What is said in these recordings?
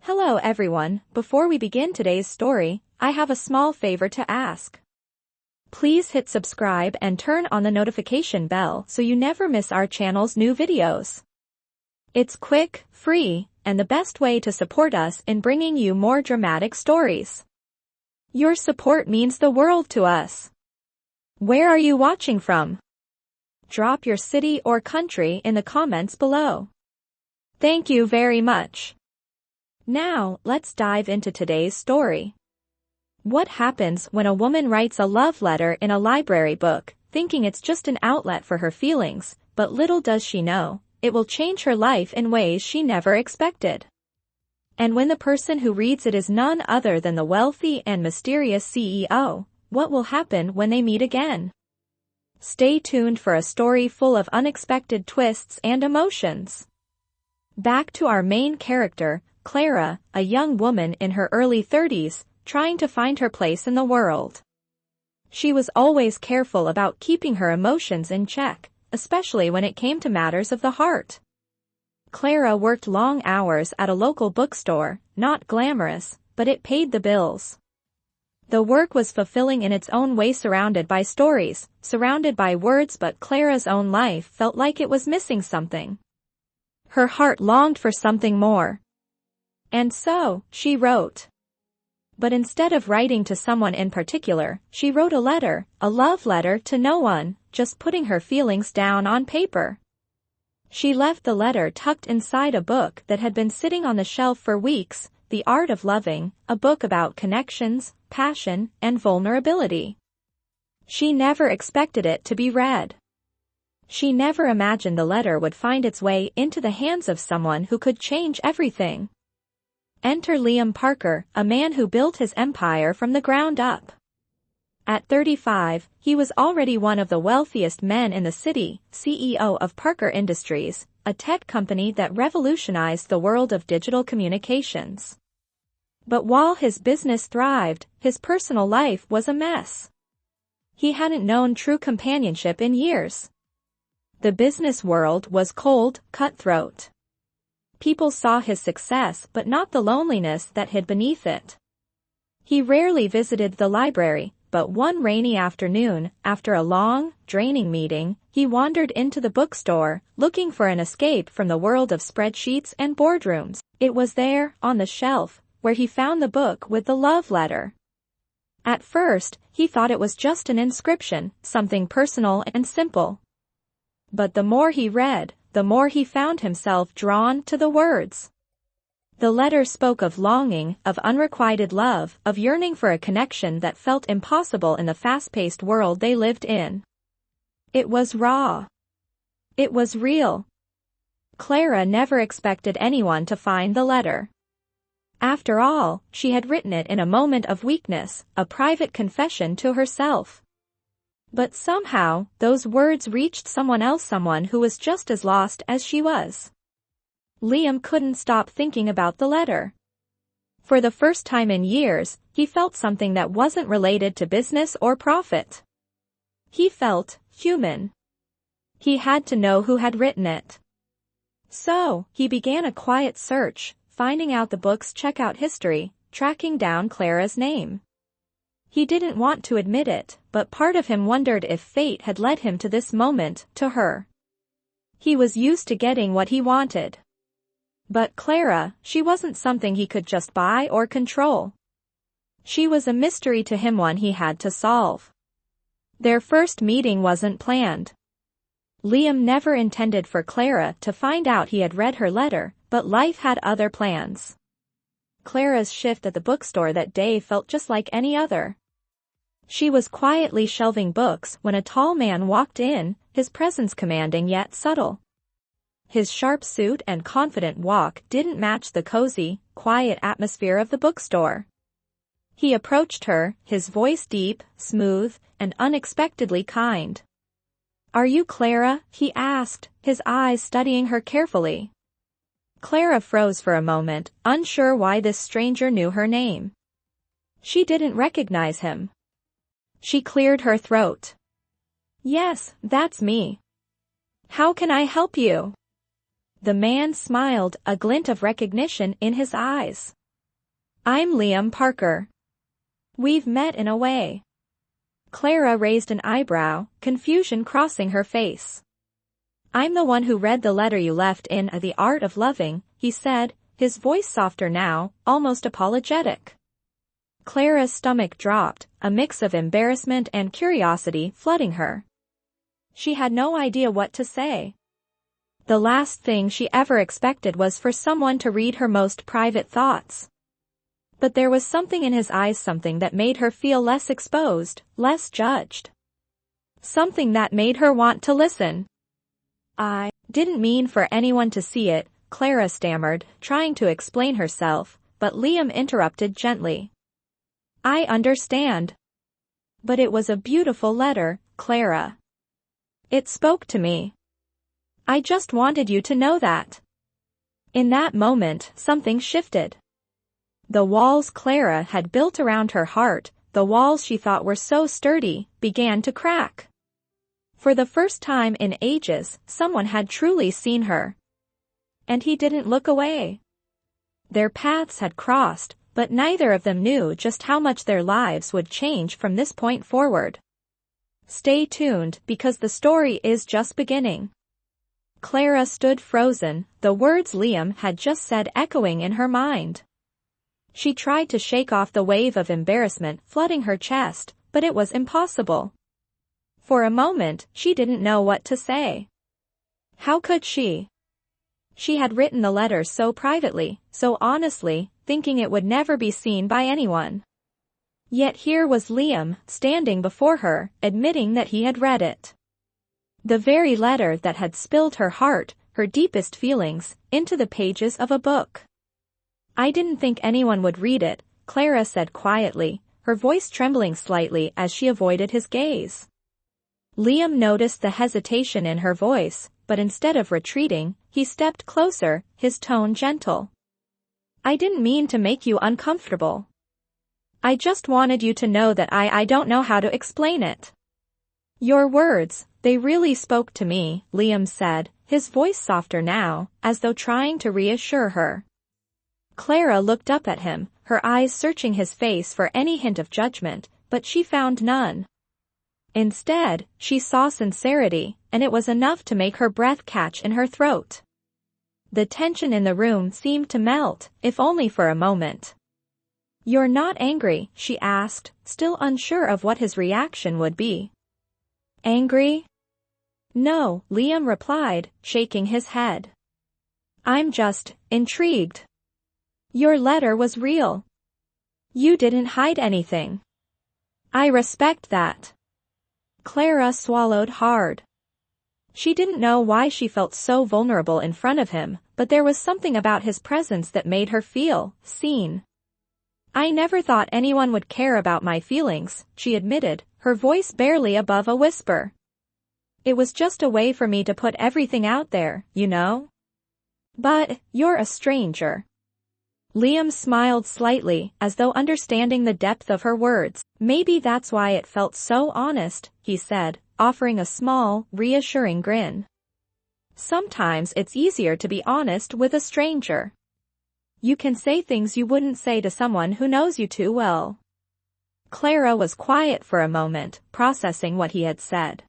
Hello everyone, before we begin today's story, I have a small favor to ask. Please hit subscribe and turn on the notification bell so you never miss our channel's new videos. It's quick, free, and the best way to support us in bringing you more dramatic stories. Your support means the world to us. Where are you watching from? Drop your city or country in the comments below. Thank you very much. Now, let's dive into today's story. What happens when a woman writes a love letter in a library book, thinking it's just an outlet for her feelings, but little does she know, it will change her life in ways she never expected. And when the person who reads it is none other than the wealthy and mysterious CEO, what will happen when they meet again? Stay tuned for a story full of unexpected twists and emotions. Back to our main character, Clara, a young woman in her early 30s, trying to find her place in the world. She was always careful about keeping her emotions in check, especially when it came to matters of the heart. Clara worked long hours at a local bookstore, not glamorous, but it paid the bills. The work was fulfilling in its own way, surrounded by stories, surrounded by words, but Clara's own life felt like it was missing something. Her heart longed for something more. And so, she wrote. But instead of writing to someone in particular, she wrote a letter, a love letter to no one, just putting her feelings down on paper. She left the letter tucked inside a book that had been sitting on the shelf for weeks, The Art of Loving, a book about connections, passion, and vulnerability. She never expected it to be read. She never imagined the letter would find its way into the hands of someone who could change everything. Enter Liam Parker, a man who built his empire from the ground up. At 35, he was already one of the wealthiest men in the city, CEO of Parker Industries, a tech company that revolutionized the world of digital communications. But while his business thrived, his personal life was a mess. He hadn't known true companionship in years. The business world was cold, cutthroat. People saw his success but not the loneliness that hid beneath it. He rarely visited the library, but one rainy afternoon, after a long, draining meeting, he wandered into the bookstore, looking for an escape from the world of spreadsheets and boardrooms. It was there, on the shelf, where he found the book with the love letter. At first, he thought it was just an inscription, something personal and simple. But the more he read, the more he found himself drawn to the words. The letter spoke of longing, of unrequited love, of yearning for a connection that felt impossible in the fast-paced world they lived in. It was raw. It was real. Clara never expected anyone to find the letter. After all, she had written it in a moment of weakness, a private confession to herself. But somehow, those words reached someone else, someone who was just as lost as she was. Liam couldn't stop thinking about the letter. For the first time in years, he felt something that wasn't related to business or profit. He felt human. He had to know who had written it. So, he began a quiet search, finding out the book's checkout history, tracking down Clara's name. He didn't want to admit it, but part of him wondered if fate had led him to this moment, to her. He was used to getting what he wanted. But Clara, she wasn't something he could just buy or control. She was a mystery to him, one he had to solve. Their first meeting wasn't planned. Liam never intended for Clara to find out he had read her letter, but life had other plans. Clara's shift at the bookstore that day felt just like any other. She was quietly shelving books when a tall man walked in, his presence commanding yet subtle. His sharp suit and confident walk didn't match the cozy, quiet atmosphere of the bookstore. He approached her, his voice deep, smooth, and unexpectedly kind. "Are you Clara?" he asked, his eyes studying her carefully. Clara froze for a moment, unsure why this stranger knew her name. She didn't recognize him. She cleared her throat. "Yes, that's me. How can I help you?" The man smiled, a glint of recognition in his eyes. I'm Liam Parker. We've met in a way. Clara raised an eyebrow, confusion crossing her face. I'm the one who read the letter you left in The Art of Loving, he said, his voice softer now, almost apologetic. Clara's stomach dropped, a mix of embarrassment and curiosity flooding her. She had no idea what to say. The last thing she ever expected was for someone to read her most private thoughts. But there was something in his eyes, something that made her feel less exposed, less judged. Something that made her want to listen. I didn't mean for anyone to see it, Clara stammered, trying to explain herself, but Liam interrupted gently. I understand. But it was a beautiful letter, Clara. It spoke to me. I just wanted you to know that. In that moment, something shifted. The walls Clara had built around her heart, the walls she thought were so sturdy, began to crack. For the first time in ages, someone had truly seen her. And he didn't look away. Their paths had crossed, but neither of them knew just how much their lives would change from this point forward. Stay tuned, because the story is just beginning. Clara stood frozen, the words Liam had just said echoing in her mind. She tried to shake off the wave of embarrassment flooding her chest, but it was impossible. For a moment, she didn't know what to say. How could she? She had written the letter so privately, so honestly, thinking it would never be seen by anyone. Yet here was Liam, standing before her, admitting that he had read it. The very letter that had spilled her heart, her deepest feelings, into the pages of a book. I didn't think anyone would read it, Clara said quietly, her voice trembling slightly as she avoided his gaze. Liam noticed the hesitation in her voice, but instead of retreating, he stepped closer, his tone gentle. I didn't mean to make you uncomfortable. I just wanted you to know that I don't know how to explain it. Your words, they really spoke to me, Liam said, his voice softer now, as though trying to reassure her. Clara looked up at him, her eyes searching his face for any hint of judgment, but she found none. Instead, she saw sincerity, and it was enough to make her breath catch in her throat. The tension in the room seemed to melt, if only for a moment. You're not angry, she asked, still unsure of what his reaction would be. Angry? No, Liam replied, shaking his head. I'm just intrigued. Your letter was real. You didn't hide anything. I respect that. Clara swallowed hard. She didn't know why she felt so vulnerable in front of him, but there was something about his presence that made her feel seen. I never thought anyone would care about my feelings, she admitted, her voice barely above a whisper. It was just a way for me to put everything out there, you know? But, you're a stranger. Liam smiled slightly, as though understanding the depth of her words. Maybe that's why it felt so honest, he said, offering a small, reassuring grin. Sometimes it's easier to be honest with a stranger. You can say things you wouldn't say to someone who knows you too well. Clara was quiet for a moment, processing what he had said.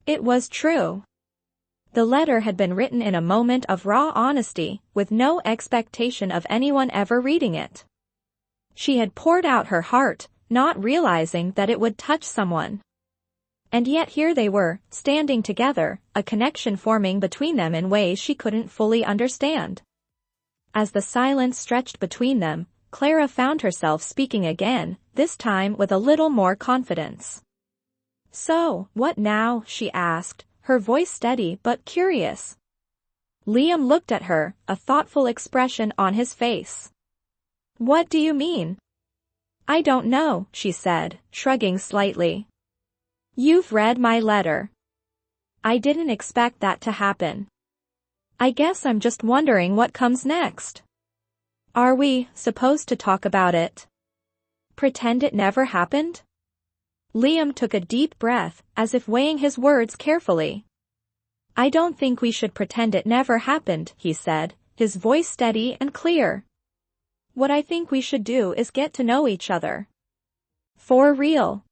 It was true. The letter had been written in a moment of raw honesty, with no expectation of anyone ever reading it. She had poured out her heart, not realizing that it would touch someone. And yet here they were, standing together, a connection forming between them in ways she couldn't fully understand. As the silence stretched between them, Clara found herself speaking again, this time with a little more confidence. So, what now? She asked, her voice steady but curious. Liam looked at her, a thoughtful expression on his face. What do you mean? I don't know, she said, shrugging slightly. You've read my letter. I didn't expect that to happen. I guess I'm just wondering what comes next. Are we supposed to talk about it? Pretend it never happened? Liam took a deep breath, as if weighing his words carefully. I don't think we should pretend it never happened, he said, his voice steady and clear. What I think we should do is get to know each other. For real.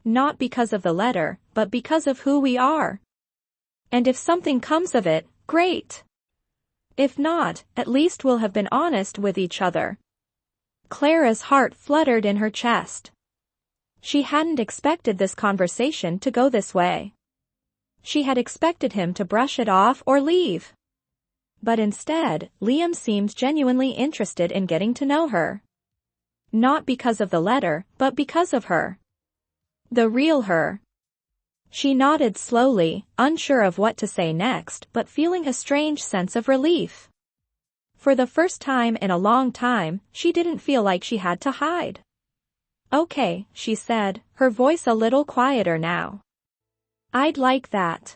Not because of the letter, but because of who we are. And if something comes of it, great. If not, at least we'll have been honest with each other. Clara's heart fluttered in her chest. She hadn't expected this conversation to go this way. She had expected him to brush it off or leave. But instead, Liam seemed genuinely interested in getting to know her. Not because of the letter, but because of her. The real her. She nodded slowly, unsure of what to say next but feeling a strange sense of relief. For the first time in a long time, she didn't feel like she had to hide. Okay, she said, her voice a little quieter now. I'd like that.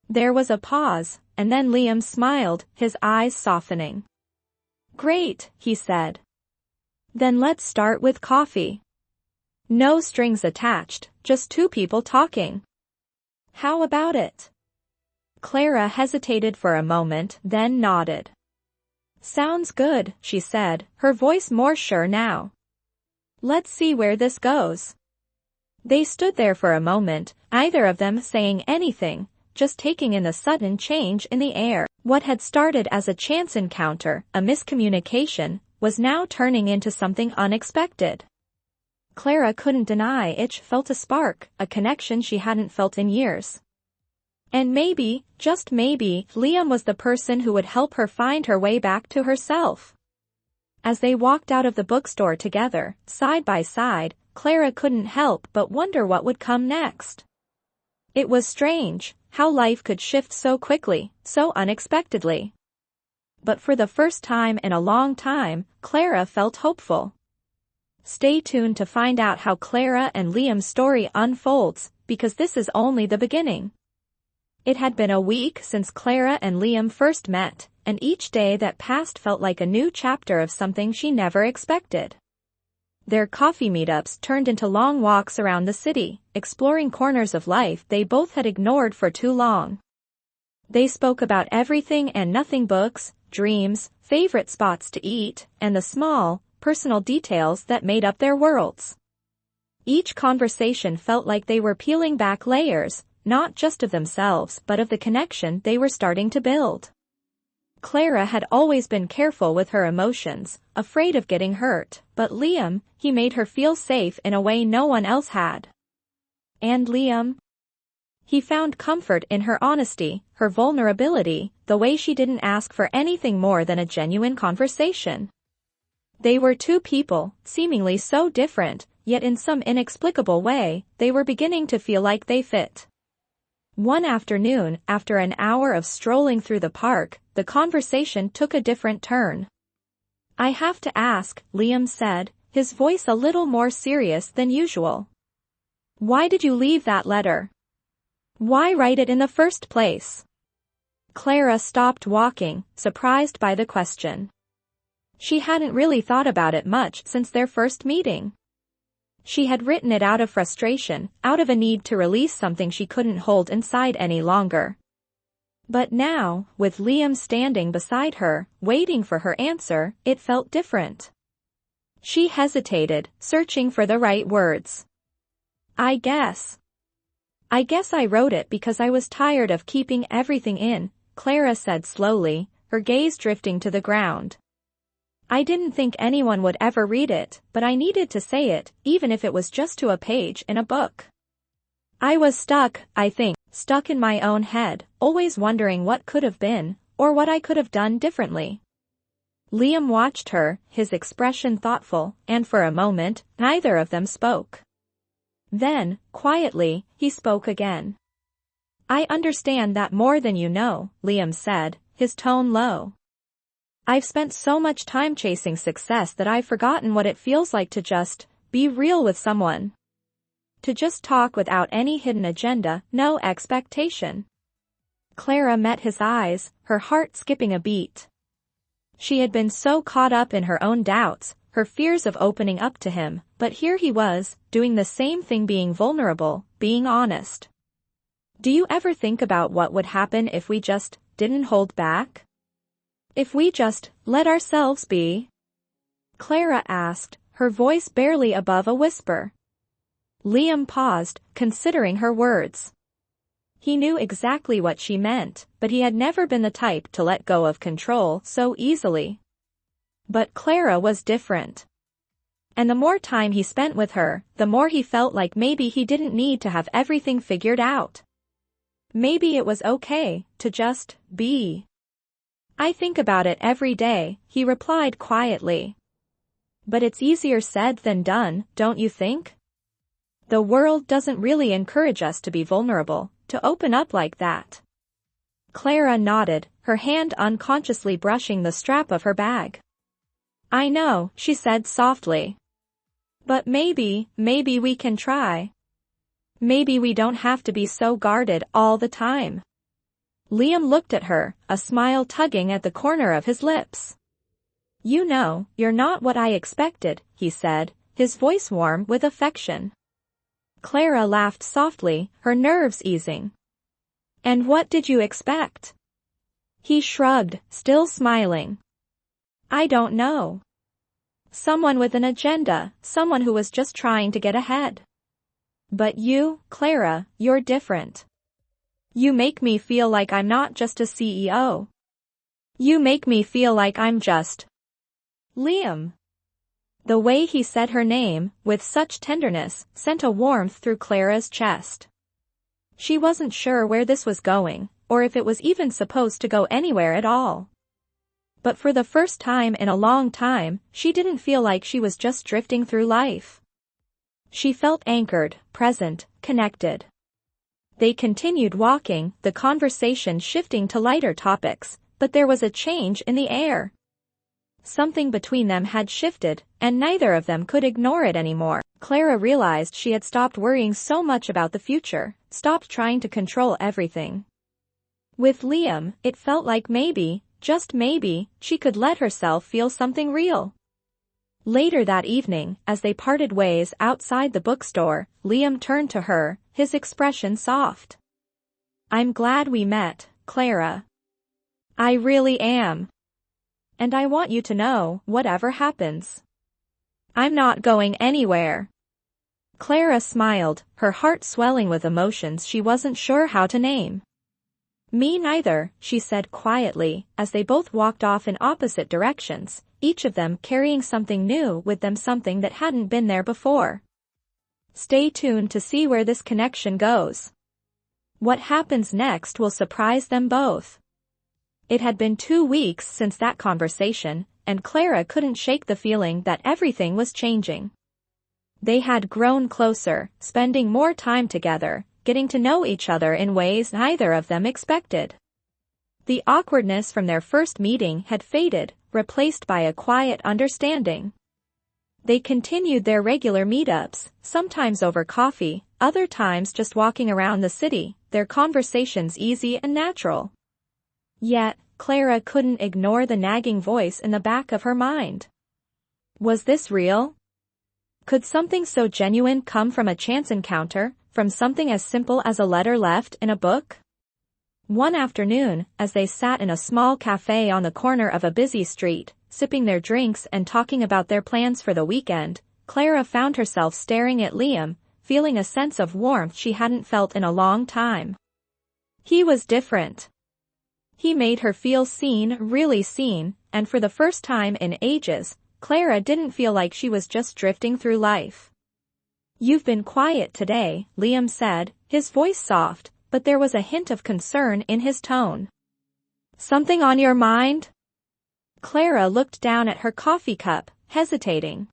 There was a pause, and then Liam smiled, his eyes softening. Great, he said. Then let's start with coffee. No strings attached, just two people talking. How about it? Clara hesitated for a moment, then nodded. Sounds good, she said, her voice more sure now. Let's see where this goes. They stood there for a moment, neither of them saying anything, just taking in the sudden change in the air. What had started as a chance encounter, a miscommunication, was now turning into something unexpected. Clara couldn't deny it felt a spark, a connection she hadn't felt in years. And maybe, just maybe, Liam was the person who would help her find her way back to herself. As they walked out of the bookstore together, side by side, Clara couldn't help but wonder what would come next. It was strange, how life could shift so quickly, so unexpectedly. But for the first time in a long time, Clara felt hopeful. Stay tuned to find out how Clara and Liam's story unfolds, because this is only the beginning. It had been a week since Clara and Liam first met, and each day that passed felt like a new chapter of something she never expected. Their coffee meetups turned into long walks around the city, exploring corners of life they both had ignored for too long. They spoke about everything and nothing: books, dreams, favorite spots to eat, and the small, personal details that made up their worlds. Each conversation felt like they were peeling back layers, not just of themselves but of the connection they were starting to build. Clara had always been careful with her emotions, afraid of getting hurt, but Liam, he made her feel safe in a way no one else had. And Liam? He found comfort in her honesty, her vulnerability, the way she didn't ask for anything more than a genuine conversation. They were two people, seemingly so different, yet in some inexplicable way, they were beginning to feel like they fit. One afternoon, after an hour of strolling through the park, the conversation took a different turn. I have to ask, Liam said, his voice a little more serious than usual. Why did you leave that letter? Why write it in the first place? Clara stopped walking, surprised by the question. She hadn't really thought about it much since their first meeting. She had written it out of frustration, out of a need to release something she couldn't hold inside any longer. But now, with Liam standing beside her, waiting for her answer, it felt different. She hesitated, searching for the right words. I guess I wrote it because I was tired of keeping everything in, Clara said slowly, her gaze drifting to the ground. I didn't think anyone would ever read it, but I needed to say it, even if it was just to a page in a book. I was stuck, I think, stuck in my own head, always wondering what could have been, or what I could have done differently. Liam watched her, his expression thoughtful, and for a moment, neither of them spoke. Then, quietly, he spoke again. I understand that more than you know, Liam said, his tone low. I've spent so much time chasing success that I've forgotten what it feels like to just be real with someone. To just talk without any hidden agenda, no expectation. Clara met his eyes, her heart skipping a beat. She had been so caught up in her own doubts, her fears of opening up to him, but here he was, doing the same thing, being vulnerable, being honest. Do you ever think about what would happen if we just didn't hold back? If we just let ourselves be? Clara asked, her voice barely above a whisper. Liam paused, considering her words. He knew exactly what she meant, but he had never been the type to let go of control so easily. But Clara was different. And the more time he spent with her, the more he felt like maybe he didn't need to have everything figured out. Maybe it was okay to just be. I think about it every day, he replied quietly. But it's easier said than done, don't you think? The world doesn't really encourage us to be vulnerable, to open up like that. Clara nodded, her hand unconsciously brushing the strap of her bag. I know, she said softly. But maybe we can try. Maybe we don't have to be so guarded all the time. Liam looked at her, a smile tugging at the corner of his lips. You know, you're not what I expected, he said, his voice warm with affection. Clara laughed softly, her nerves easing. And what did you expect? He shrugged, still smiling. I don't know. Someone with an agenda, someone who was just trying to get ahead. But you, Clara, you're different. You make me feel like I'm not just a CEO. You make me feel like I'm just Liam. The way he said her name, with such tenderness, sent a warmth through Clara's chest. She wasn't sure where this was going, or if it was even supposed to go anywhere at all. But for the first time in a long time, she didn't feel like she was just drifting through life. She felt anchored, present, connected. They continued walking, the conversation shifting to lighter topics, but there was a change in the air. Something between them had shifted, and neither of them could ignore it anymore. Clara realized she had stopped worrying so much about the future, stopped trying to control everything. With Liam, it felt like maybe, just maybe, she could let herself feel something real. Later that evening, as they parted ways outside the bookstore, Liam turned to her, his expression soft. I'm glad we met, Clara. I really am. And I want you to know, whatever happens, I'm not going anywhere. Clara smiled, her heart swelling with emotions she wasn't sure how to name. Me neither, she said quietly, as they both walked off in opposite directions, each of them carrying something new with them, something that hadn't been there before. Stay tuned to see where this connection goes. What happens next will surprise them both. It had been 2 weeks since that conversation, and Clara couldn't shake the feeling that everything was changing. They had grown closer, spending more time together, getting to know each other in ways neither of them expected. The awkwardness from their first meeting had faded, replaced by a quiet understanding. They continued their regular meetups, sometimes over coffee, other times just walking around the city, their conversations easy and natural. Yet, Clara couldn't ignore the nagging voice in the back of her mind. Was this real? Could something so genuine come from a chance encounter, from something as simple as a letter left in a book? One afternoon, as they sat in a small cafe on the corner of a busy street, sipping their drinks and talking about their plans for the weekend, Clara found herself staring at Liam, feeling a sense of warmth she hadn't felt in a long time. He was different. He made her feel seen, really seen, and for the first time in ages, Clara didn't feel like she was just drifting through life. You've been quiet today, Liam said, his voice soft, but there was a hint of concern in his tone. Something on your mind? Clara looked down at her coffee cup, hesitating.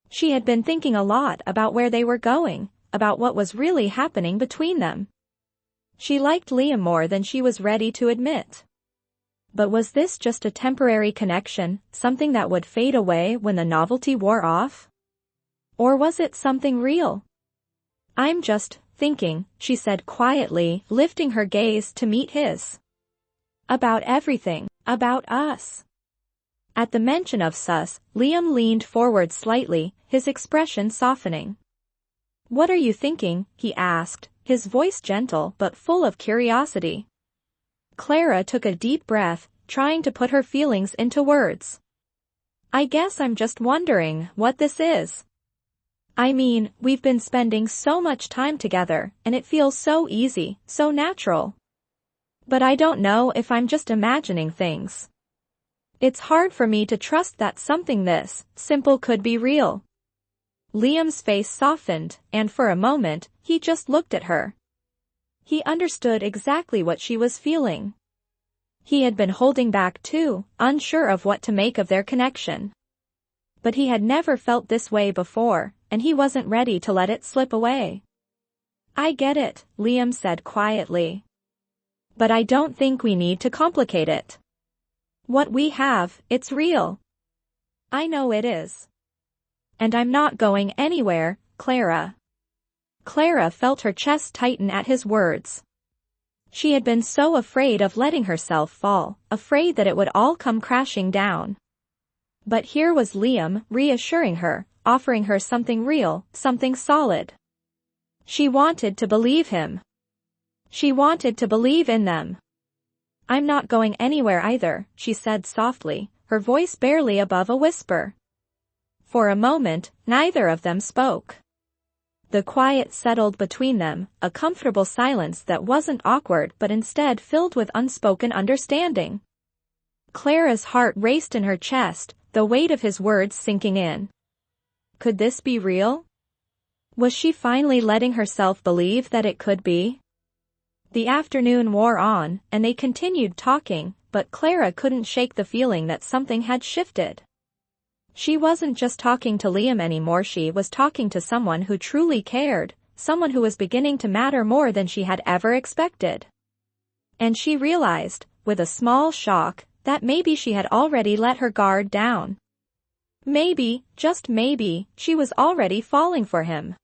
She had been thinking a lot about where they were going, about what was really happening between them. She liked Liam more than she was ready to admit. But was this just a temporary connection, something that would fade away when the novelty wore off? Or was it something real? I'm just thinking, she said quietly, lifting her gaze to meet his. About everything, about us. At the mention of sus, Liam leaned forward slightly, his expression softening. What are you thinking? He asked, his voice gentle but full of curiosity. Clara took a deep breath, trying to put her feelings into words. I guess I'm just wondering what this is. I mean, we've been spending so much time together, and it feels so easy, so natural. But I don't know if I'm just imagining things. It's hard for me to trust that something this simple could be real. Liam's face softened, and for a moment, he just looked at her. He understood exactly what she was feeling. He had been holding back too, unsure of what to make of their connection. But he had never felt this way before, and he wasn't ready to let it slip away. I get it, Liam said quietly. But I don't think we need to complicate it. What we have, it's real. I know it is. And I'm not going anywhere, Clara. Clara felt her chest tighten at his words. She had been so afraid of letting herself fall, afraid that it would all come crashing down. But here was Liam reassuring her, offering her something real, something solid. She wanted to believe him. She wanted to believe in them. I'm not going anywhere either, she said softly, her voice barely above a whisper. For a moment, neither of them spoke. The quiet settled between them, a comfortable silence that wasn't awkward but instead filled with unspoken understanding. Clara's heart raced in her chest, the weight of his words sinking in. Could this be real? Was she finally letting herself believe that it could be? The afternoon wore on, and they continued talking, but Clara couldn't shake the feeling that something had shifted. She wasn't just talking to Liam anymore, she was talking to someone who truly cared, someone who was beginning to matter more than she had ever expected. And she realized, with a small shock, that maybe she had already let her guard down. Maybe, just maybe, she was already falling for him.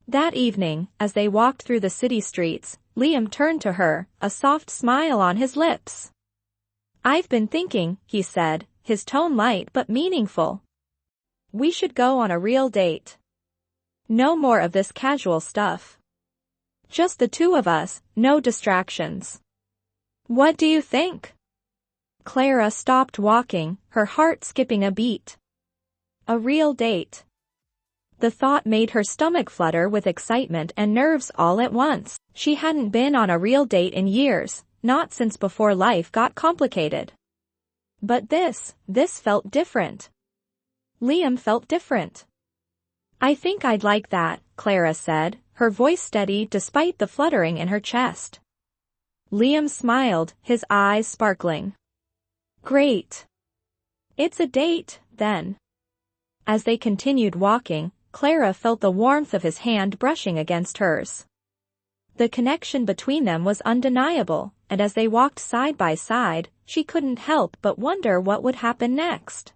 That evening, as they walked through the city streets, Liam turned to her, a soft smile on his lips. I've been thinking, he said, his tone light but meaningful. We should go on a real date. No more of this casual stuff. Just the two of us, no distractions. What do you think? Clara stopped walking, her heart skipping a beat. A real date. The thought made her stomach flutter with excitement and nerves all at once. She hadn't been on a real date in years, not since before life got complicated. But this felt different. Liam felt different. I think I'd like that, Clara said, her voice steady despite the fluttering in her chest. Liam smiled, his eyes sparkling. Great. It's a date, then. As they continued walking, Clara felt the warmth of his hand brushing against hers. The connection between them was undeniable, and as they walked side by side, she couldn't help but wonder what would happen next.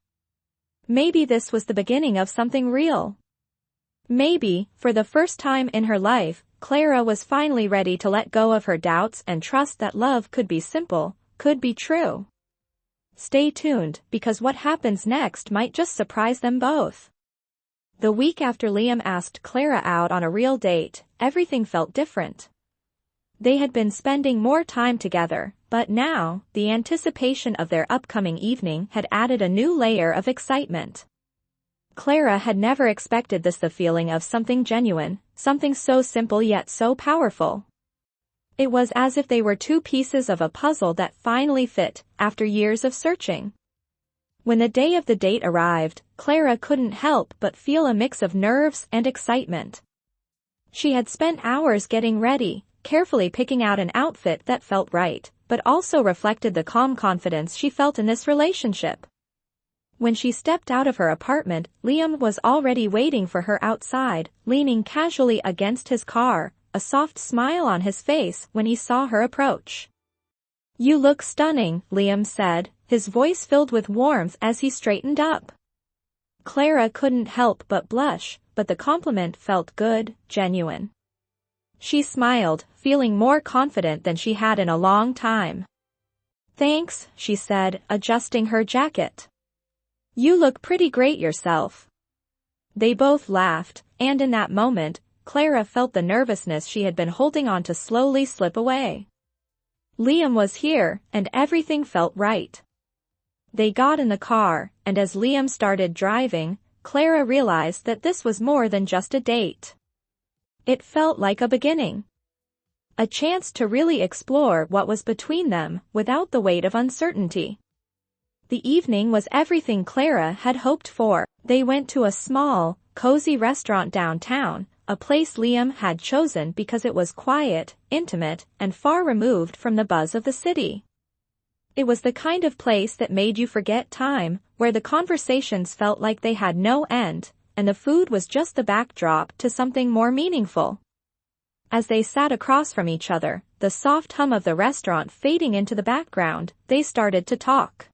Maybe this was the beginning of something real. Maybe, for the first time in her life, Clara was finally ready to let go of her doubts and trust that love could be simple, could be true. Stay tuned, because what happens next might just surprise them both. The week after Liam asked Clara out on a real date, everything felt different. They had been spending more time together, but now, the anticipation of their upcoming evening had added a new layer of excitement. Clara had never expected this, the feeling of something genuine, something so simple yet so powerful. It was as if they were two pieces of a puzzle that finally fit, after years of searching. When the day of the date arrived, Clara couldn't help but feel a mix of nerves and excitement. She had spent hours getting ready, carefully picking out an outfit that felt right, but also reflected the calm confidence she felt in this relationship. When she stepped out of her apartment, Liam was already waiting for her outside, leaning casually against his car, a soft smile on his face when he saw her approach. You look stunning, Liam said, his voice filled with warmth as he straightened up. Clara couldn't help but blush, but the compliment felt good, genuine. She smiled, feeling more confident than she had in a long time. Thanks, she said, adjusting her jacket. You look pretty great yourself. They both laughed, and in that moment, Clara felt the nervousness she had been holding on to slowly slip away. Liam was here, and everything felt right. They got in the car, and as Liam started driving, Clara realized that this was more than just a date. It felt like a beginning. A chance to really explore what was between them without the weight of uncertainty. The evening was everything Clara had hoped for. They went to a small, cozy restaurant downtown, a place Liam had chosen because it was quiet, intimate, and far removed from the buzz of the city. It was the kind of place that made you forget time, where the conversations felt like they had no end, and the food was just the backdrop to something more meaningful. As they sat across from each other, the soft hum of the restaurant fading into the background, they started to talk.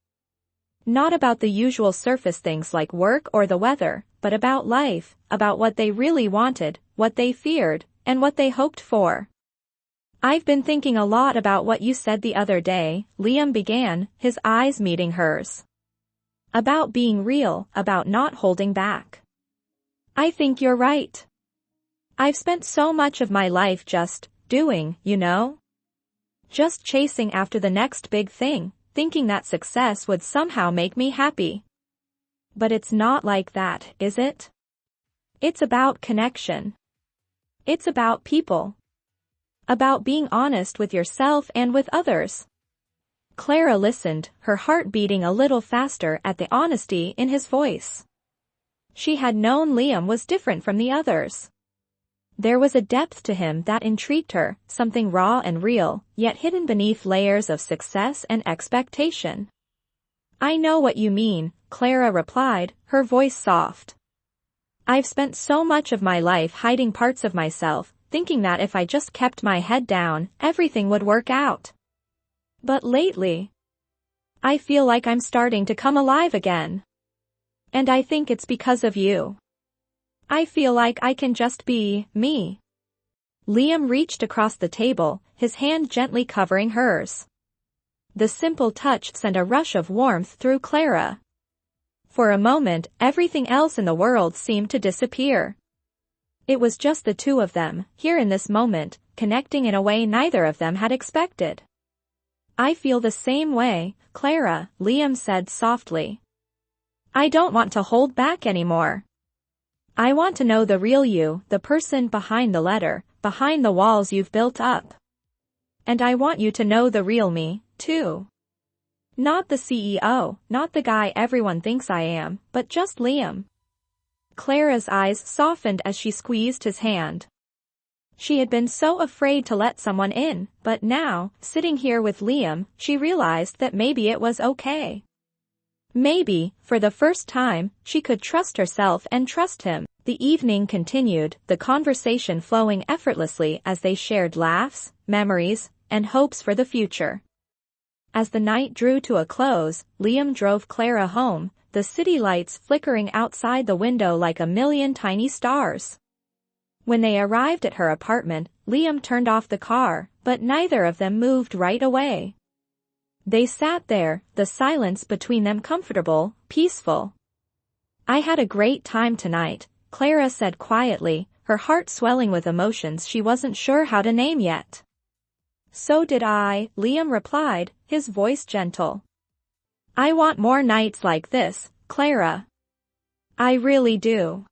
Not about the usual surface things like work or the weather, but about life, about what they really wanted, what they feared, and what they hoped for. "I've been thinking a lot about what you said the other day," Liam began, his eyes meeting hers. "About being real, about not holding back. I think you're right. I've spent so much of my life just doing, you know? Just chasing after the next big thing, thinking that success would somehow make me happy. But it's not like that, is it? It's about connection. It's about people. About being honest with yourself and with others." Clara listened, her heart beating a little faster at the honesty in his voice. She had known Liam was different from the others. There was a depth to him that intrigued her, something raw and real, yet hidden beneath layers of success and expectation. "I know what you mean," Clara replied, her voice soft. "I've spent so much of my life hiding parts of myself, thinking that if I just kept my head down, everything would work out. But lately, I feel like I'm starting to come alive again. And I think it's because of you. I feel like I can just be me." Liam reached across the table, his hand gently covering hers. The simple touch sent a rush of warmth through Clara. For a moment, everything else in the world seemed to disappear. It was just the two of them, here in this moment, connecting in a way neither of them had expected. "I feel the same way, Clara," Liam said softly. "I don't want to hold back anymore. I want to know the real you, the person behind the letter, behind the walls you've built up. And I want you to know the real me, too. Not the CEO, not the guy everyone thinks I am, but just Liam." Clara's eyes softened as she squeezed his hand. She had been so afraid to let someone in, but now, sitting here with Liam, she realized that maybe it was okay. Maybe, for the first time, she could trust herself and trust him. The evening continued, the conversation flowing effortlessly as they shared laughs, memories, and hopes for the future. As the night drew to a close, Liam drove Clara home, the city lights flickering outside the window like a million tiny stars. When they arrived at her apartment, Liam turned off the car, but neither of them moved right away. They sat there, the silence between them comfortable, peaceful. "I had a great time tonight," Clara said quietly, her heart swelling with emotions she wasn't sure how to name yet. "So did I," Liam replied, his voice gentle. "I want more nights like this, Clara. I really do."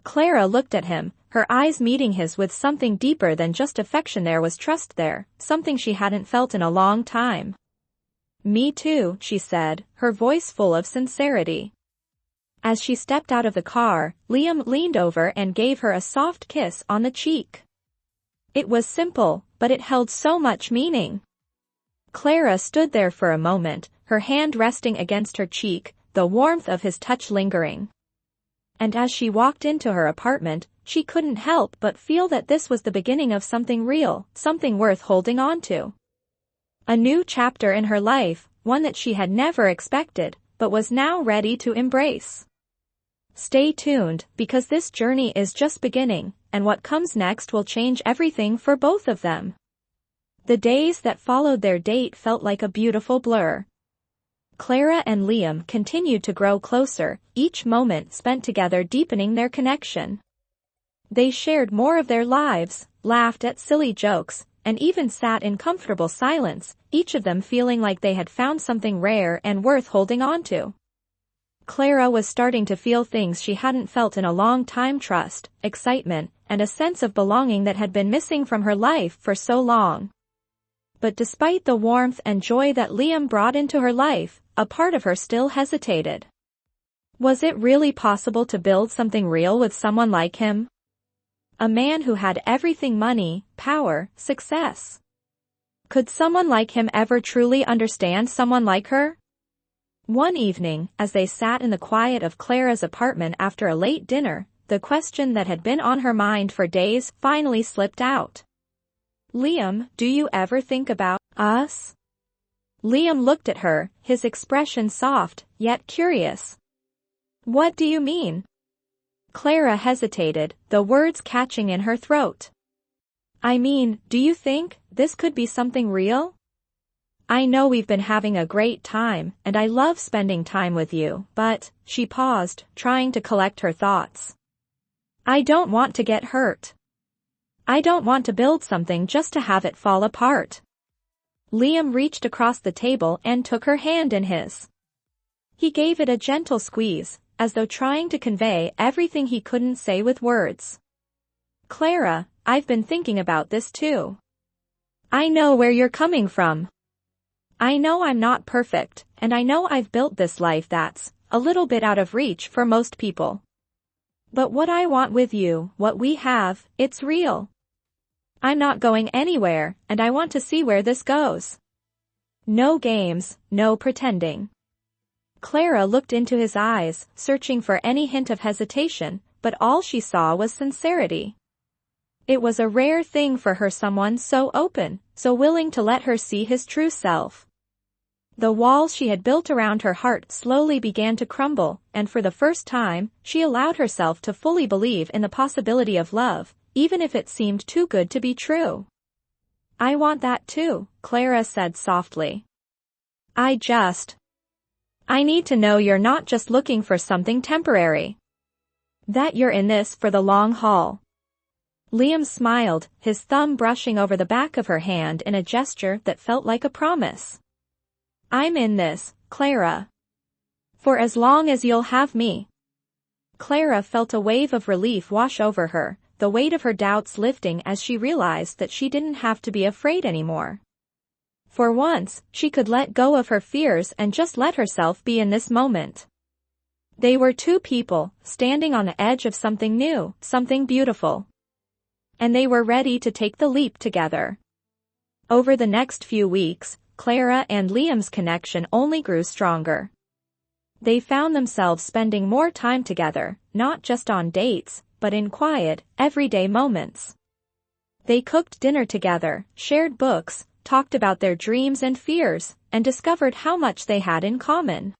Clara looked at him, her eyes meeting his with something deeper than just affection. There was trust there, something she hadn't felt in a long time. "Me too," she said, her voice full of sincerity. As she stepped out of the car, Liam leaned over and gave her a soft kiss on the cheek. It was simple, but it held so much meaning. Clara stood there for a moment, her hand resting against her cheek, the warmth of his touch lingering. And as she walked into her apartment, she couldn't help but feel that this was the beginning of something real, something worth holding on to. A new chapter in her life, one that she had never expected, but was now ready to embrace. Stay tuned, because this journey is just beginning, and what comes next will change everything for both of them. The days that followed their date felt like a beautiful blur. Clara and Liam continued to grow closer, each moment spent together deepening their connection. They shared more of their lives, laughed at silly jokes, and even sat in comfortable silence, each of them feeling like they had found something rare and worth holding on to. Clara was starting to feel things she hadn't felt in a long time: trust, excitement, and a sense of belonging that had been missing from her life for so long. But despite the warmth and joy that Liam brought into her life, a part of her still hesitated. Was it really possible to build something real with someone like him? A man who had everything: money, power, success. Could someone like him ever truly understand someone like her? One evening, as they sat in the quiet of Clara's apartment after a late dinner, the question that had been on her mind for days finally slipped out. "Liam, do you ever think about us?" Liam looked at her, his expression soft, yet curious. "What do you mean?" Clara hesitated, the words catching in her throat. "I mean, do you think this could be something real? I know we've been having a great time, and I love spending time with you, but," she paused, trying to collect her thoughts. "I don't want to get hurt. I don't want to build something just to have it fall apart." Liam reached across the table and took her hand in his. He gave it a gentle squeeze, as though trying to convey everything he couldn't say with words. "Clara, I've been thinking about this too. I know where you're coming from. I know I'm not perfect, and I know I've built this life that's a little bit out of reach for most people. But what I want with you, what we have, it's real. I'm not going anywhere, and I want to see where this goes. No games, no pretending." Clara looked into his eyes, searching for any hint of hesitation, but all she saw was sincerity. It was a rare thing for her, someone so open, so willing to let her see his true self. The walls she had built around her heart slowly began to crumble, and for the first time, she allowed herself to fully believe in the possibility of love, even if it seemed too good to be true. "I want that too," Clara said softly. I need to know you're not just looking for something temporary. That you're in this for the long haul." Liam smiled, his thumb brushing over the back of her hand in a gesture that felt like a promise. "I'm in this, Clara. For as long as you'll have me." Clara felt a wave of relief wash over her, the weight of her doubts lifting as she realized that she didn't have to be afraid anymore. For once, she could let go of her fears and just let herself be in this moment. They were two people, standing on the edge of something new, something beautiful. And they were ready to take the leap together. Over the next few weeks, Clara and Liam's connection only grew stronger. They found themselves spending more time together, not just on dates, but in quiet, everyday moments. They cooked dinner together, shared books, talked about their dreams and fears, and discovered how much they had in common.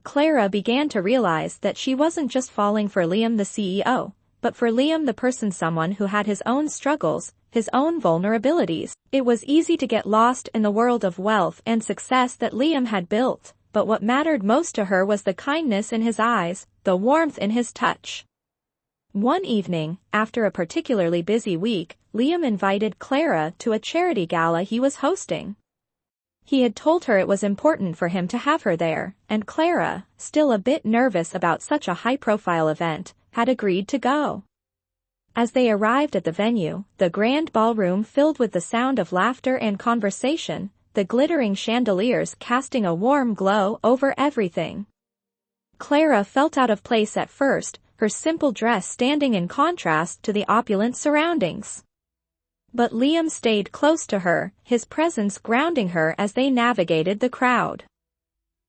Clara began to realize that she wasn't just falling for Liam the CEO, but for Liam the person, someone who had his own struggles, his own vulnerabilities. It was easy to get lost in the world of wealth and success that Liam had built, but what mattered most to her was the kindness in his eyes, the warmth in his touch. One evening, after a particularly busy week, Liam invited Clara to a charity gala he was hosting. He had told her it was important for him to have her there, and Clara, still a bit nervous about such a high-profile event, had agreed to go. As they arrived at the venue, the grand ballroom filled with the sound of laughter and conversation, the glittering chandeliers casting a warm glow over everything. Clara felt out of place at first, her simple dress standing in contrast to the opulent surroundings. But Liam stayed close to her, his presence grounding her as they navigated the crowd.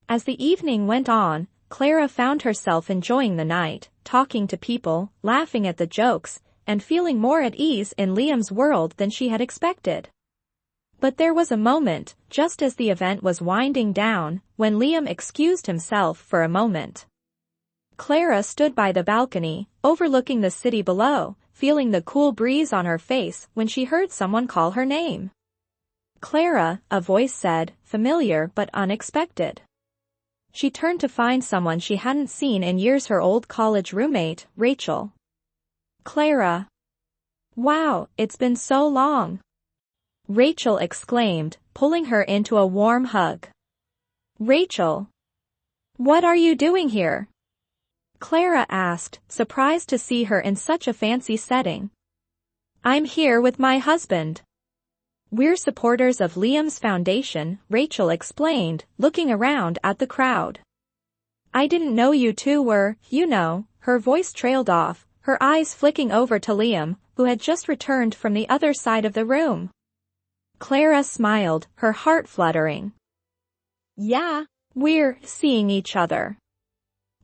As the evening went on, Clara found herself enjoying the night, talking to people, laughing at the jokes, and feeling more at ease in Liam's world than she had expected. But there was a moment, just as the event was winding down, when Liam excused himself for a moment. Clara stood by the balcony, overlooking the city below, feeling the cool breeze on her face when she heard someone call her name. "Clara," a voice said, familiar but unexpected. She turned to find someone she hadn't seen in years, her old college roommate, Rachel. Clara. Wow, it's been so long. Rachel exclaimed, pulling her into a warm hug. Rachel. What are you doing here? Clara asked, surprised to see her in such a fancy setting. I'm here with my husband. We're supporters of Liam's foundation, Rachel explained, looking around at the crowd. I didn't know you two were, her voice trailed off, her eyes flicking over to Liam, who had just returned from the other side of the room. Clara smiled, her heart fluttering. Yeah, we're seeing each other.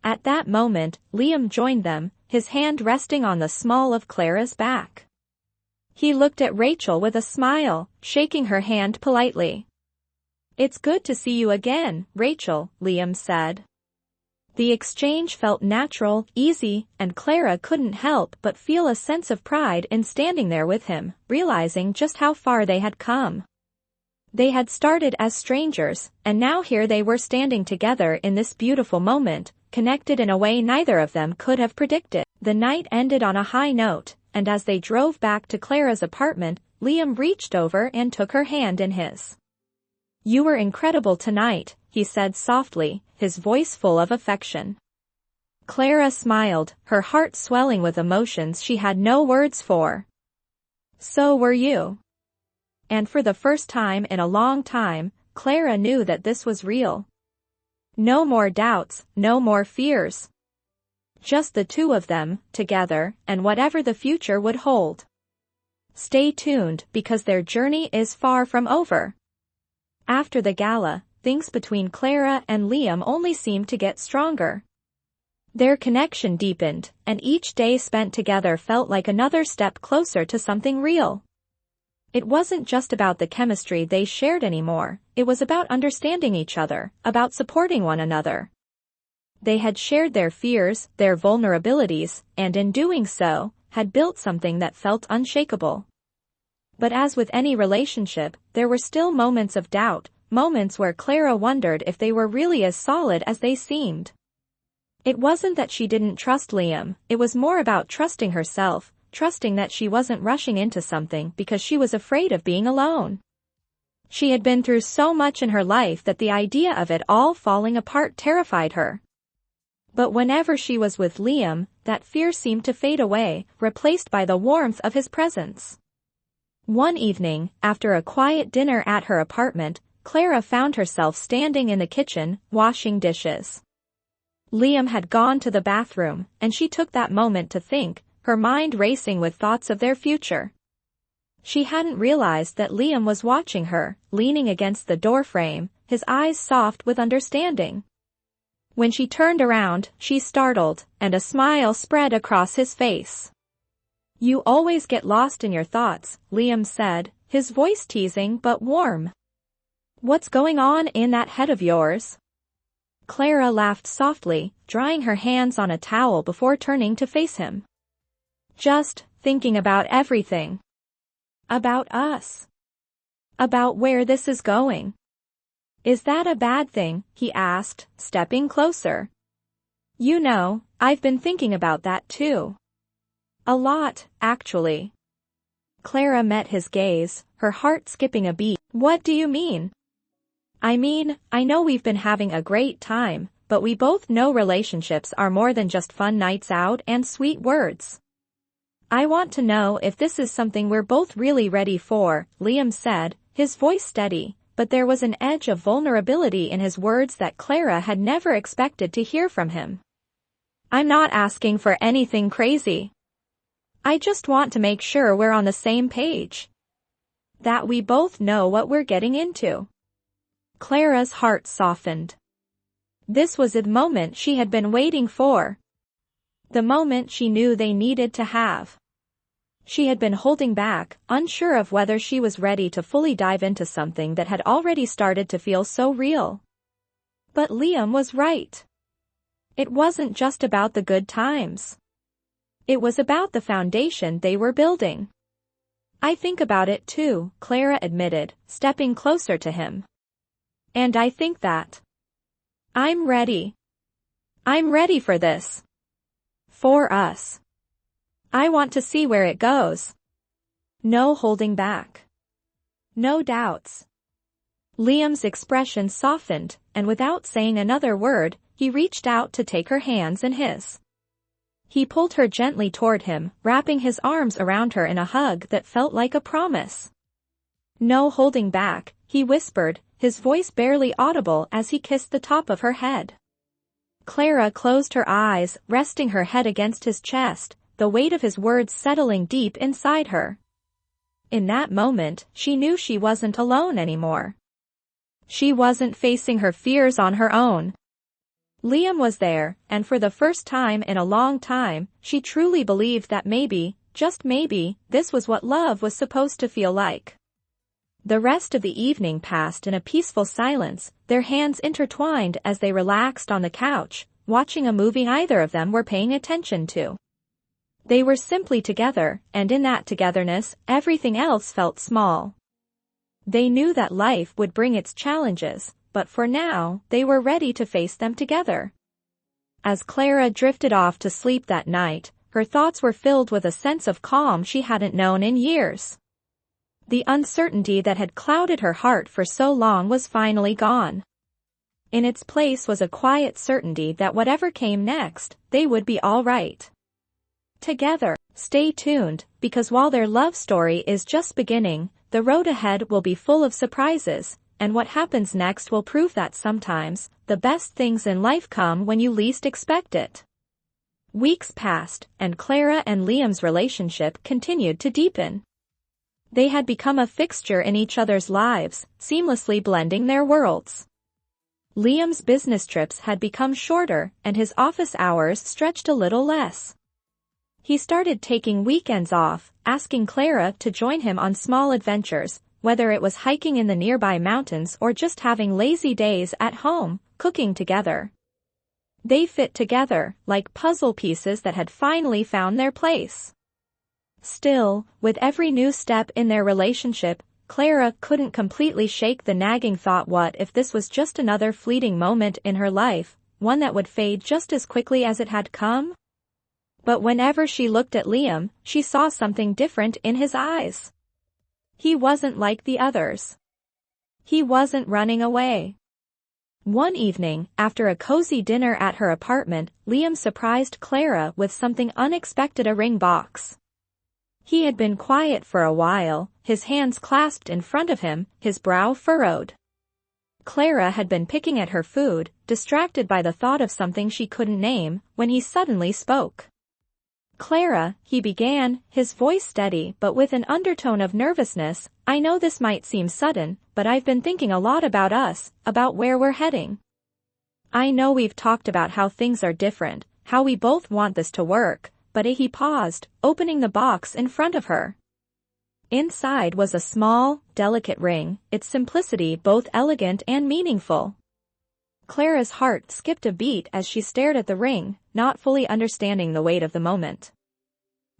At that moment, Liam joined them, his hand resting on the small of Clara's back. He looked at Rachel with a smile, shaking her hand politely. It's good to see you again, Rachel, Liam said. The exchange felt natural, easy, and Clara couldn't help but feel a sense of pride in standing there with him, realizing just how far they had come. They had started as strangers, and now here they were standing together in this beautiful moment, connected in a way neither of them could have predicted. The night ended on a high note, and as they drove back to Clara's apartment, Liam reached over and took her hand in his. You were incredible tonight, he said softly, his voice full of affection. Clara smiled, her heart swelling with emotions she had no words for. So were you. And for the first time in a long time, Clara knew that this was real. No more doubts, no more fears. Just the two of them, together, and whatever the future would hold. Stay tuned, because their journey is far from over. After the gala, things between Clara and Liam only seemed to get stronger. Their connection deepened, and each day spent together felt like another step closer to something real. It wasn't just about the chemistry they shared anymore, it was about understanding each other, about supporting one another. They had shared their fears, their vulnerabilities, and in doing so, had built something that felt unshakable. But as with any relationship, there were still moments of doubt, moments where Clara wondered if they were really as solid as they seemed. It wasn't that she didn't trust Liam, it was more about trusting herself, trusting that she wasn't rushing into something because she was afraid of being alone. She had been through so much in her life that the idea of it all falling apart terrified her. But whenever she was with Liam, that fear seemed to fade away, replaced by the warmth of his presence. One evening, after a quiet dinner at her apartment, Clara found herself standing in the kitchen, washing dishes. Liam had gone to the bathroom, and she took that moment to think, her mind racing with thoughts of their future. She hadn't realized that Liam was watching her, leaning against the doorframe, his eyes soft with understanding. When she turned around, she startled, and a smile spread across his face. You always get lost in your thoughts, Liam said, his voice teasing but warm. What's going on in that head of yours? Clara laughed softly, drying her hands on a towel before turning to face him. Just thinking about everything. About us. About where this is going. Is that a bad thing? He asked, stepping closer. I've been thinking about that too. A lot, actually. Clara met his gaze, her heart skipping a beat. What do you mean? I know we've been having a great time, but we both know relationships are more than just fun nights out and sweet words. I want to know if this is something we're both really ready for, Liam said, his voice steady, but there was an edge of vulnerability in his words that Clara had never expected to hear from him. I'm not asking for anything crazy. I just want to make sure we're on the same page. That we both know what we're getting into. Clara's heart softened. This was the moment she had been waiting for. The moment she knew they needed to have. She had been holding back, unsure of whether she was ready to fully dive into something that had already started to feel so real. But Liam was right. It wasn't just about the good times. It was about the foundation they were building. I think about it too, Clara admitted, stepping closer to him. And I think that I'm ready. I'm ready for this. For us. I want to see where it goes. No holding back. No doubts. Liam's expression softened, and without saying another word, he reached out to take her hands in his. He pulled her gently toward him, wrapping his arms around her in a hug that felt like a promise. No holding back, he whispered, his voice barely audible as he kissed the top of her head. Clara closed her eyes, resting her head against his chest, the weight of his words settling deep inside her. In that moment, she knew she wasn't alone anymore. She wasn't facing her fears on her own. Liam was there, and for the first time in a long time, she truly believed that maybe, just maybe, this was what love was supposed to feel like. The rest of the evening passed in a peaceful silence, their hands intertwined as they relaxed on the couch, watching a movie neither of them were paying attention to. They were simply together, and in that togetherness, everything else felt small. They knew that life would bring its challenges, but for now, they were ready to face them together. As Clara drifted off to sleep that night, her thoughts were filled with a sense of calm she hadn't known in years. The uncertainty that had clouded her heart for so long was finally gone. In its place was a quiet certainty that whatever came next, they would be all right. Together. Stay tuned, because while their love story is just beginning, the road ahead will be full of surprises, and what happens next will prove that sometimes, the best things in life come when you least expect it. Weeks passed, and Clara and Liam's relationship continued to deepen. They had become a fixture in each other's lives, seamlessly blending their worlds. Liam's business trips had become shorter, and his office hours stretched a little less. He started taking weekends off, asking Clara to join him on small adventures, whether it was hiking in the nearby mountains or just having lazy days at home, cooking together. They fit together, like puzzle pieces that had finally found their place. Still, with every new step in their relationship, Clara couldn't completely shake the nagging thought, what if this was just another fleeting moment in her life, one that would fade just as quickly as it had come? But whenever she looked at Liam, she saw something different in his eyes. He wasn't like the others. He wasn't running away. One evening, after a cozy dinner at her apartment, Liam surprised Clara with something unexpected: a ring box. He had been quiet for a while, his hands clasped in front of him, his brow furrowed. Clara had been picking at her food, distracted by the thought of something she couldn't name, when he suddenly spoke. "Clara," he began, his voice steady but with an undertone of nervousness, "I know this might seem sudden, but I've been thinking a lot about us, about where we're heading. I know we've talked about how things are different, how we both want this to work," but he paused, opening the box in front of her. Inside was a small, delicate ring, its simplicity both elegant and meaningful. Clara's heart skipped a beat as she stared at the ring, not fully understanding the weight of the moment.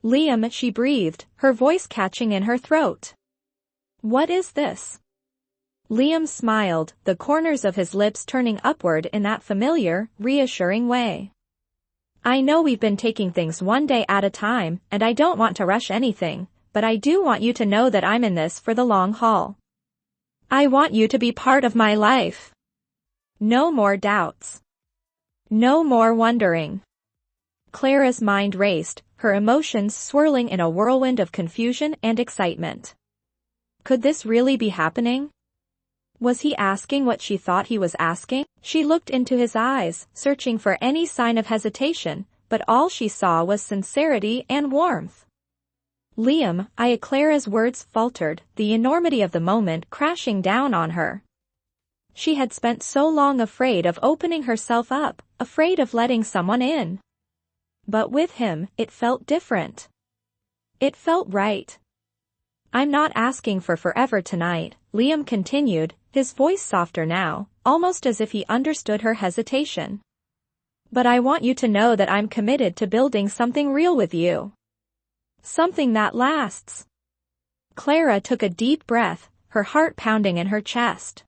"Liam," she breathed, her voice catching in her throat. "What is this?" Liam smiled, the corners of his lips turning upward in that familiar, reassuring way. "I know we've been taking things one day at a time, and I don't want to rush anything, but I do want you to know that I'm in this for the long haul. I want you to be part of my life. No more doubts. No more wondering." Clara's mind raced, her emotions swirling in a whirlwind of confusion and excitement. Could this really be happening? Was he asking what she thought he was asking? She looked into his eyes, searching for any sign of hesitation, but all she saw was sincerity and warmth. "Liam," Clara's words faltered, the enormity of the moment crashing down on her. She had spent so long afraid of opening herself up, afraid of letting someone in. But with him, it felt different. It felt right. "I'm not asking for forever tonight," Liam continued, his voice softer now, almost as if he understood her hesitation. "But I want you to know that I'm committed to building something real with you. Something that lasts." Clara took a deep breath, her heart pounding in her chest.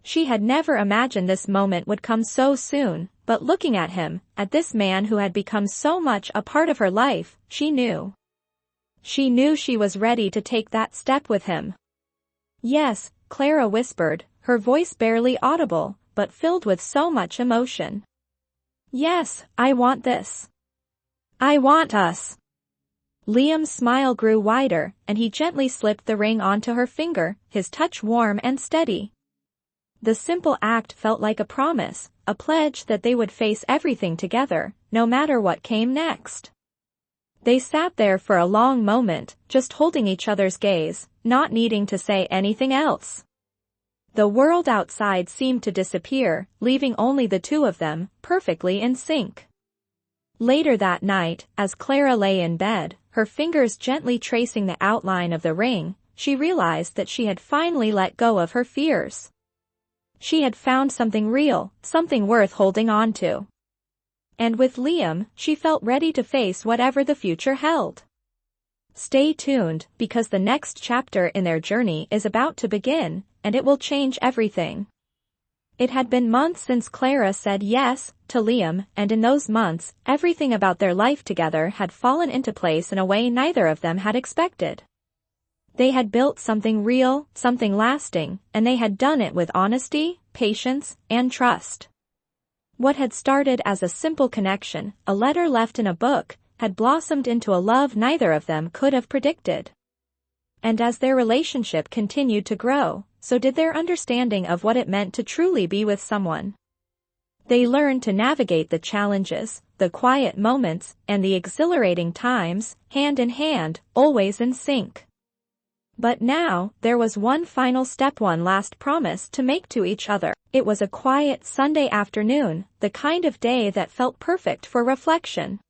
She had never imagined this moment would come so soon, but looking at him, at this man who had become so much a part of her life, she knew. She knew she was ready to take that step with him. Yes, Clara whispered, her voice barely audible, but filled with so much emotion. Yes, I want this. I want us. Liam's smile grew wider, and he gently slipped the ring onto her finger, his touch warm and steady. The simple act felt like a promise, a pledge that they would face everything together, no matter what came next. They sat there for a long moment, just holding each other's gaze, not needing to say anything else. The world outside seemed to disappear, leaving only the two of them, perfectly in sync. Later that night, as Clara lay in bed, her fingers gently tracing the outline of the ring, she realized that she had finally let go of her fears. She had found something real, something worth holding on to. And with Liam, she felt ready to face whatever the future held. Stay tuned, because the next chapter in their journey is about to begin, and it will change everything. It had been months since Clara said yes to Liam, and in those months, everything about their life together had fallen into place in a way neither of them had expected. They had built something real, something lasting, and they had done it with honesty, patience, and trust. What had started as a simple connection, a letter left in a book, had blossomed into a love neither of them could have predicted. And as their relationship continued to grow, so did their understanding of what it meant to truly be with someone. They learned to navigate the challenges, the quiet moments, and the exhilarating times, hand in hand, always in sync. But now, there was one final step, one last promise to make to each other. It was a quiet Sunday afternoon, the kind of day that felt perfect for reflection.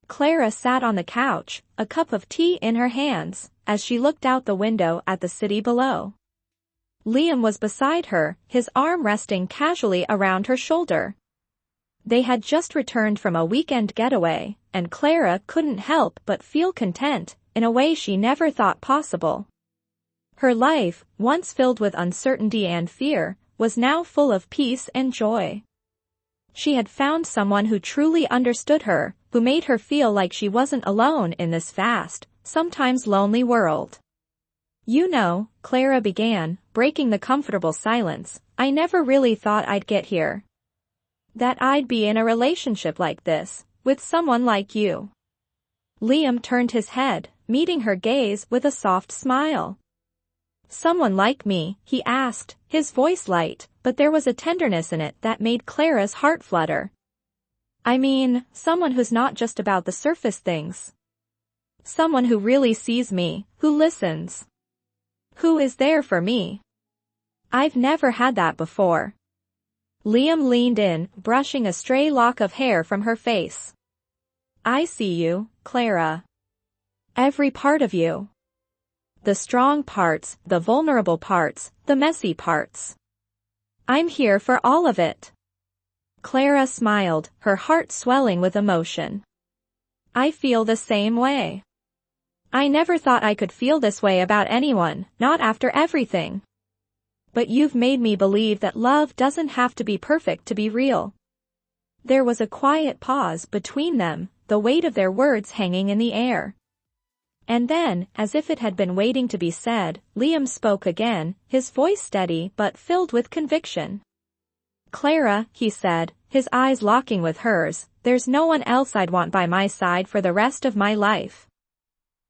Clara sat on the couch, a cup of tea in her hands, as she looked out the window at the city below. Liam was beside her, his arm resting casually around her shoulder. They had just returned from a weekend getaway, and Clara couldn't help but feel content, in a way she never thought possible. Her life, once filled with uncertainty and fear, was now full of peace and joy. She had found someone who truly understood her, who made her feel like she wasn't alone in this vast, sometimes lonely world. You know, Clara began, breaking the comfortable silence, I never really thought I'd get here. That I'd be in a relationship like this, with someone like you. Liam turned his head, meeting her gaze with a soft smile. Someone like me, he asked, his voice light, but there was a tenderness in it that made Clara's heart flutter. I mean, someone who's not just about the surface things. Someone who really sees me, who listens. Who is there for me. I've never had that before. Liam leaned in, brushing a stray lock of hair from her face. I see you, Clara. Every part of you. The strong parts, the vulnerable parts, the messy parts. I'm here for all of it. Clara smiled, her heart swelling with emotion. I feel the same way. I never thought I could feel this way about anyone, not after everything. But you've made me believe that love doesn't have to be perfect to be real. There was a quiet pause between them, the weight of their words hanging in the air. And then, as if it had been waiting to be said, Liam spoke again, his voice steady but filled with conviction. Clara, he said, his eyes locking with hers, there's no one else I'd want by my side for the rest of my life.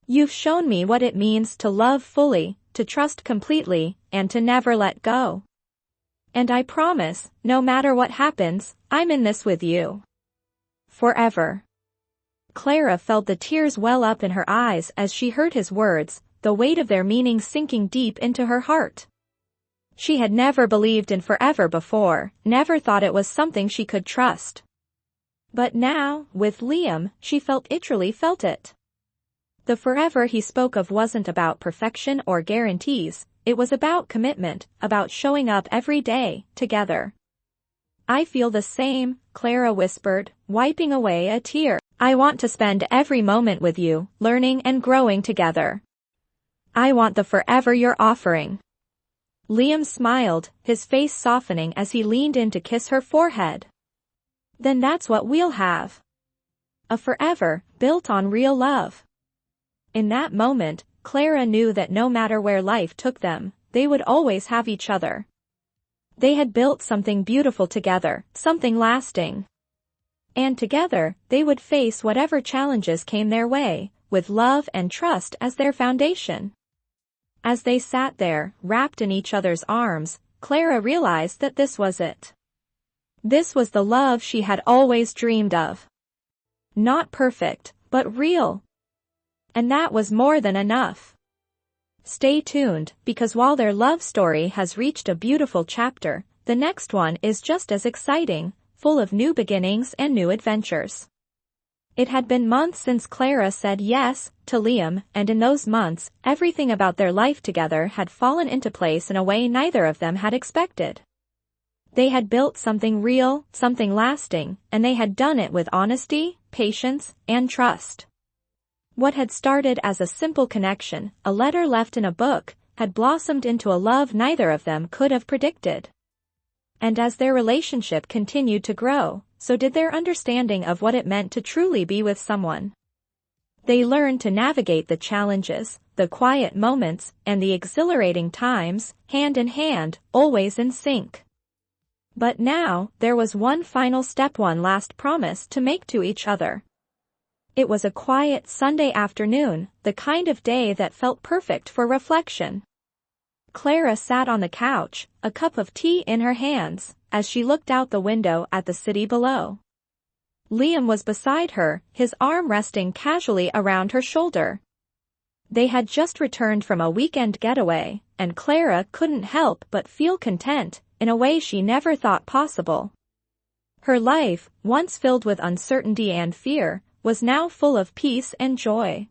You've shown me what it means to love fully, to trust completely, and to never let go. And I promise, no matter what happens, I'm in this with you. Forever. Clara felt the tears well up in her eyes as she heard his words, the weight of their meaning sinking deep into her heart. She had never believed in forever before, never thought it was something she could trust. But now, with Liam, she literally felt it. The forever he spoke of wasn't about perfection or guarantees, it was about commitment, about showing up every day, together. I feel the same, Clara whispered, wiping away a tear. I want to spend every moment with you, learning and growing together. I want the forever you're offering. Liam smiled, his face softening as he leaned in to kiss her forehead. Then that's what we'll have. A forever, built on real love. In that moment, Clara knew that no matter where life took them, they would always have each other. They had built something beautiful together, something lasting. And together, they would face whatever challenges came their way, with love and trust as their foundation. As they sat there, wrapped in each other's arms, Clara realized that this was it. This was the love she had always dreamed of. Not perfect, but real. And that was more than enough. Stay tuned, because while their love story has reached a beautiful chapter, the next one is just as exciting, full of new beginnings and new adventures. It had been months since Clara said yes to Liam, and in those months, everything about their life together had fallen into place in a way neither of them had expected. They had built something real, something lasting, and they had done it with honesty, patience, and trust. What had started as a simple connection, a letter left in a book, had blossomed into a love neither of them could have predicted. And as their relationship continued to grow, so did their understanding of what it meant to truly be with someone. They learned to navigate the challenges, the quiet moments, and the exhilarating times, hand in hand, always in sync. But now, there was one final step, one last promise to make to each other. It was a quiet Sunday afternoon, the kind of day that felt perfect for reflection. Clara sat on the couch, a cup of tea in her hands, as she looked out the window at the city below. Liam was beside her, his arm resting casually around her shoulder. They had just returned from a weekend getaway, and Clara couldn't help but feel content, in a way she never thought possible. Her life, once filled with uncertainty and fear, was now full of peace and joy.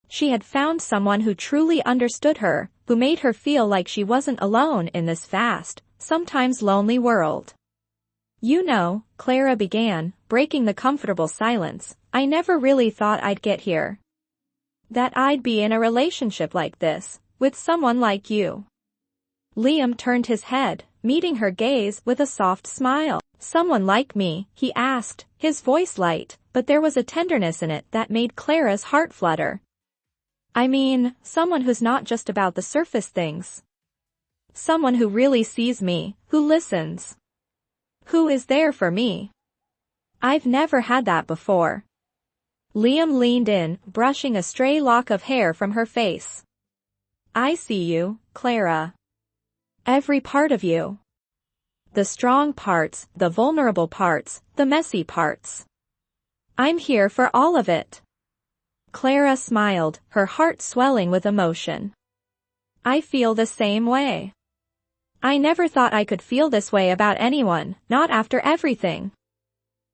She had found someone who truly understood her, who made her feel like she wasn't alone in this vast, sometimes lonely world. You know, Clara began, breaking the comfortable silence, I never really thought I'd get here. That I'd be in a relationship like this, with someone like you. Liam turned his head, meeting her gaze with a soft smile. Someone like me, he asked, his voice light, but there was a tenderness in it that made Clara's heart flutter. I mean, someone who's not just about the surface things. Someone who really sees me, who listens. Who is there for me. I've never had that before. Liam leaned in, brushing a stray lock of hair from her face. I see you, Clara. Every part of you. The strong parts, the vulnerable parts, the messy parts. I'm here for all of it. Clara smiled, her heart swelling with emotion. I feel the same way. I never thought I could feel this way about anyone, not after everything.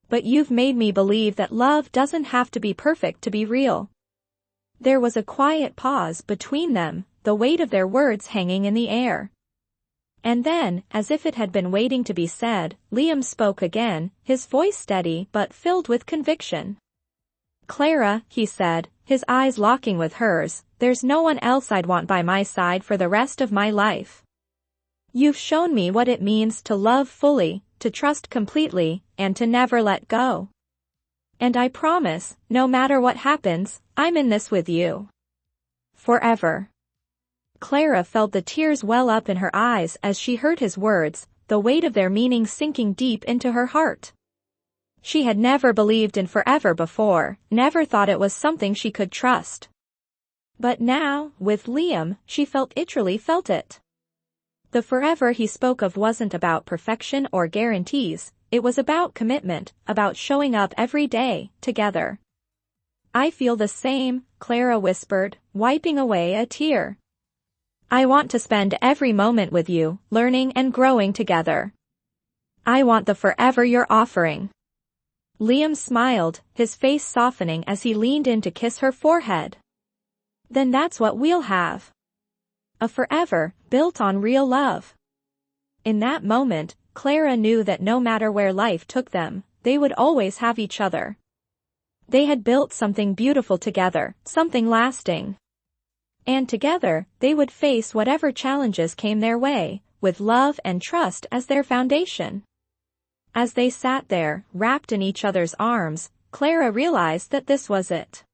But you've made me believe that love doesn't have to be perfect to be real. There was a quiet pause between them, the weight of their words hanging in the air. And then, as if it had been waiting to be said, Liam spoke again, his voice steady but filled with conviction. Clara, he said, his eyes locking with hers, there's no one else I'd want by my side for the rest of my life. You've shown me what it means to love fully, to trust completely, and to never let go. And I promise, no matter what happens, I'm in this with you. Forever. Clara felt the tears well up in her eyes as she heard his words, the weight of their meaning sinking deep into her heart. She had never believed in forever before, never thought it was something she could trust. But now, with Liam, she literally felt it. The forever he spoke of wasn't about perfection or guarantees, it was about commitment, about showing up every day, together. I feel the same, Clara whispered, wiping away a tear. I want to spend every moment with you, learning and growing together. I want the forever you're offering. Liam smiled, his face softening as he leaned in to kiss her forehead. Then that's what we'll have. A forever, built on real love. In that moment, Clara knew that no matter where life took them, they would always have each other. They had built something beautiful together, something lasting. And together, they would face whatever challenges came their way, with love and trust as their foundation. As they sat there, wrapped in each other's arms, Clara realized that this was it.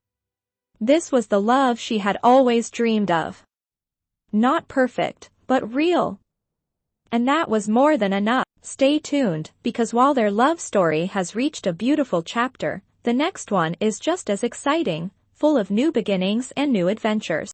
This was the love she had always dreamed of. Not perfect, but real. And that was more than enough. Stay tuned, because while their love story has reached a beautiful chapter, the next one is just as exciting, full of new beginnings and new adventures.